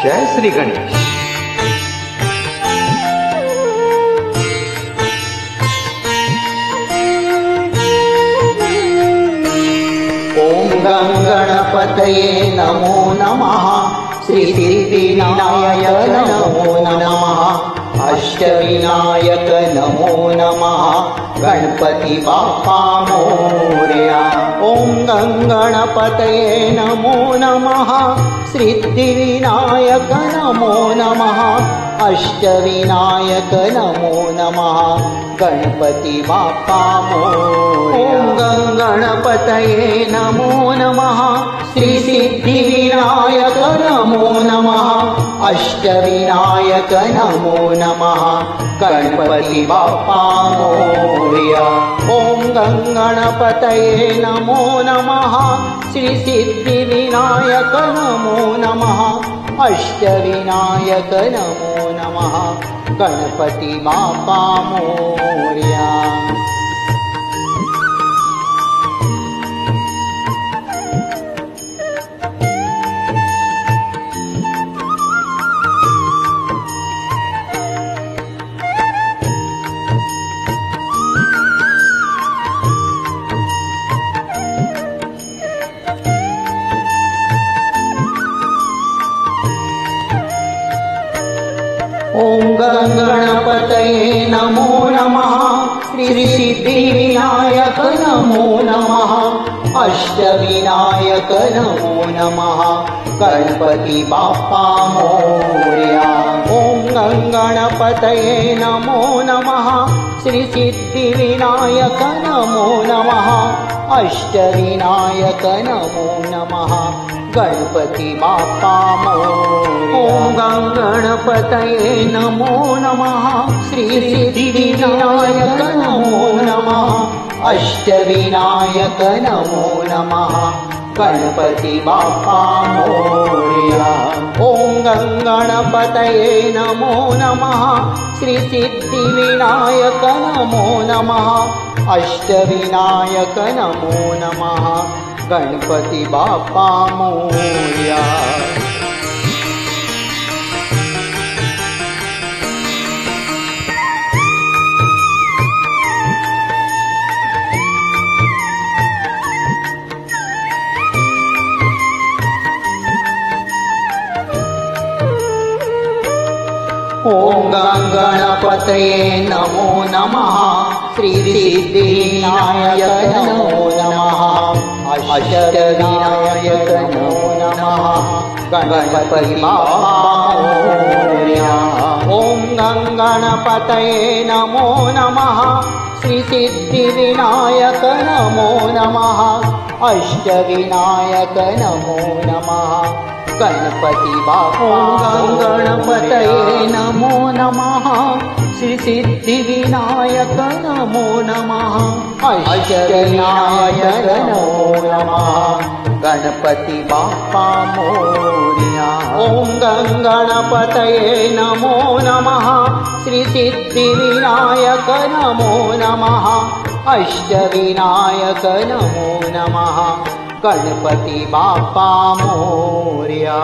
जय श्री गणेश। ओम गं गणपतये नमो नमः। श्री सिद्धिविनायक नमो नमः। अष्टविनायक नमो नमः। गणपति बाप्पा मोरया। ओम गं गणपतये नमो नमः। सिद्धिविनायक नमो नमः। अष्टविनायक नमो नमः। गणपति बाप्पा मोरया। ओम गं गणपतये नमो नमः। श्री सिद्धिविनायक नमो नमः। अष्टविनायक नमो नमः। गणपति बाप्पा मोरया। ओम गं गणपतये नमो नमः। श्री सिद्धिविनायक नमो नमः। अष्टविनायक नमो नमः। गणपति बाप्पा मोरया। ओम गं गणपतये नमो नमः। श्री सिद्धिविनायक नमो नमः। अष्टविनायक नमो नमः। गणपति बाप्पा मोरया। ओम गं गणपतये नमो नमः। श्री सिद्धिविनायक नमो नमः। अष्टविनायक नमो नमः। गणपति बाप्पा मोरया। ओम गं गणपतये नमो नमः। श्री सिद्धिविनायक नमो नमः। अष्टविनायक नमो नमः। गणपति बाप्पा मोरया। ओम गं गणपतये नमो नमः। श्री सिद्धिविनायक नमो नमः। अष्टविनायक नमो नमः। गणपति बाप्पा मोरया। ओम गं गणपतये नमो नमः। श्री सिद्धिविनायक नमो नमः। अष्टविनायक नमो नमः। गणपति बाप्पा मोरया। ओम गं गणपतये नमो नमः। श्री सिद्धिविनायक नमो नमः। अष्टविनायक नमो नमः। गणपति बाप्पा। ओम गं गणपतये नमो नमः। श्री सिद्धिविनायक नमो नमः। अष्टविनायक नमो नमः। गणपति बाप्पा मोरया। ओम गं गणपतये नमो नमः। श्री सिद्धिविनायक नमो नमः। अष्टविनायक नमो नमः। गणपति बाप्पा मोरया।